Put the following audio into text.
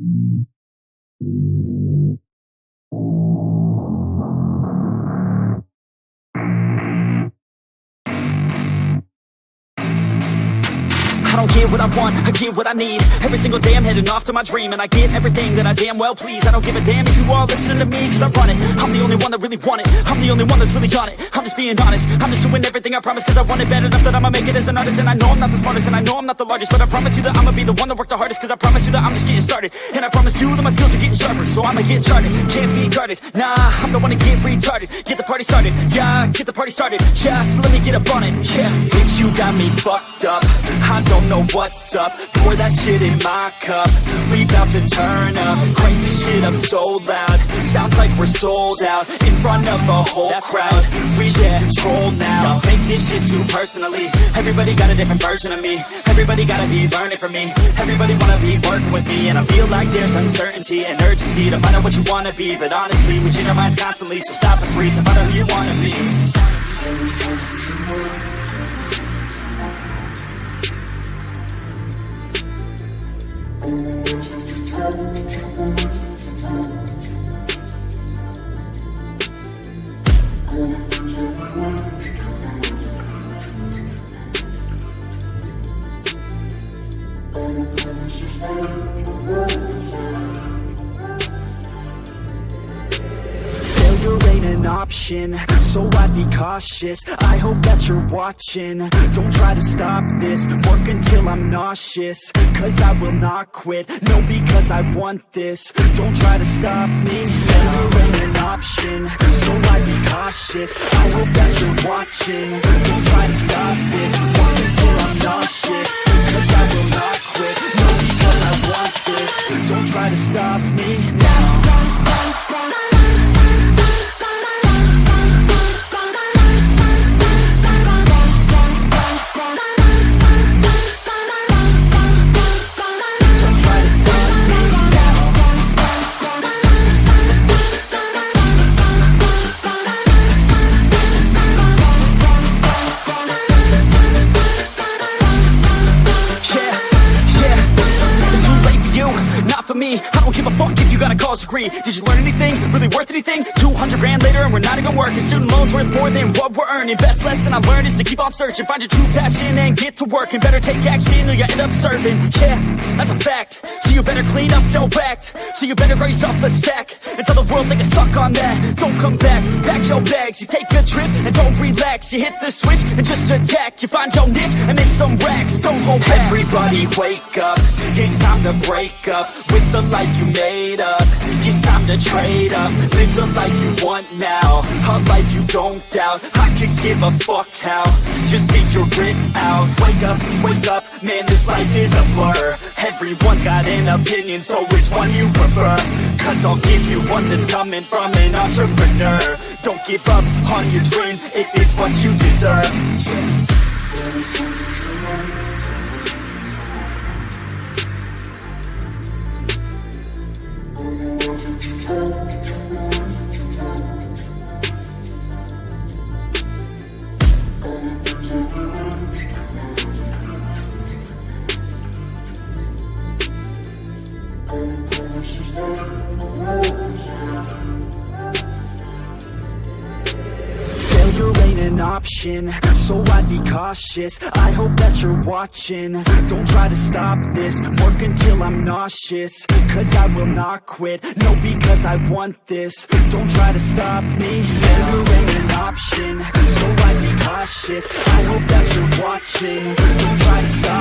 I don't get what I want, I get what I need. Every single day I'm heading off to my dream, and I get everything that I damn well please. I don't give a damn if you all listening to me, cause I run it. I'm the only one that really want it, I'm the only one that's really on it. I'm just being honest, I'm just doing everything I promise, cause I want it bad enough that I'ma make it as an artist. And I know I'm not the smartest, and I know I'm not the largest, but I promise you that I'ma be the one that worked the hardest. Cause I promise you that I'm just getting started, and I promise you that my skills are getting sharper. So I'ma get charted, can't be guarded. Nah, I'm the one to get retarded. Get the party started, yeah, get the party started. Yeah, so let me get up on it, yeah. Bitch, you got me fucked up, I don't know what's up. Pour that shit in my cup, we bout to turn up. Crank this shit up so loud, sounds like we're sold out. In front of a whole crowd, we lose control now. Don't take this shit too personally, everybody got a different version of me. Everybody gotta be learning from me, everybody wanna be working with me. And I feel like there's uncertainty and urgency to find out what you wanna be. But honestly, we change our minds constantly, so stop and breathe and find out who you wanna be. Failure ain't an option, so I'd be cautious. I hope that you're watching, don't try to stop this. Work until I'm nauseous, cause I will not quit. No, because I want this, don't try to stop me. Failure ain't an option, so I'd be cautious. I hope that you're watching, don't try to stop this. Work until I'm nauseous, cause I will not quit. No, because I want this, don't try to stop me now. I don't give a fuck if you got a college degree. Did you learn anything? Really worth anything? 200 grand later and we're not even working. Student loans worth more than what we're earning. Best lesson I learned is to keep on searching. Find your true passion and get to work. And better take action or you end up serving. Yeah, that's a fact. So you better clean up your act. So you better grow yourself a sack and tell the world they can suck on that. Don't come back, pack your bags. You take a trip and don't relax. You hit the switch and just attack. You find your niche and make some racks. Don't hold back. Everybody wake up, it's time to break up with the life you made up. It's time to trade up, live the life you want now, a life you don't doubt. I could give a fuck how, just get your grit out. Wake up, man, this life is a blur. Everyone's got an opinion, so which one you prefer? Cause I'll give you one that's coming from an entrepreneur. Don't give up on your dream if it's what you deserve. Failure ain't an option, so I'd be cautious. I hope that you're watching, don't try to stop this. Work until I'm nauseous, cause I will not quit. No, because I want this, don't try to stop me. Failure ain't an option, so I'd be cautious. I hope that you're watching, don't try to stop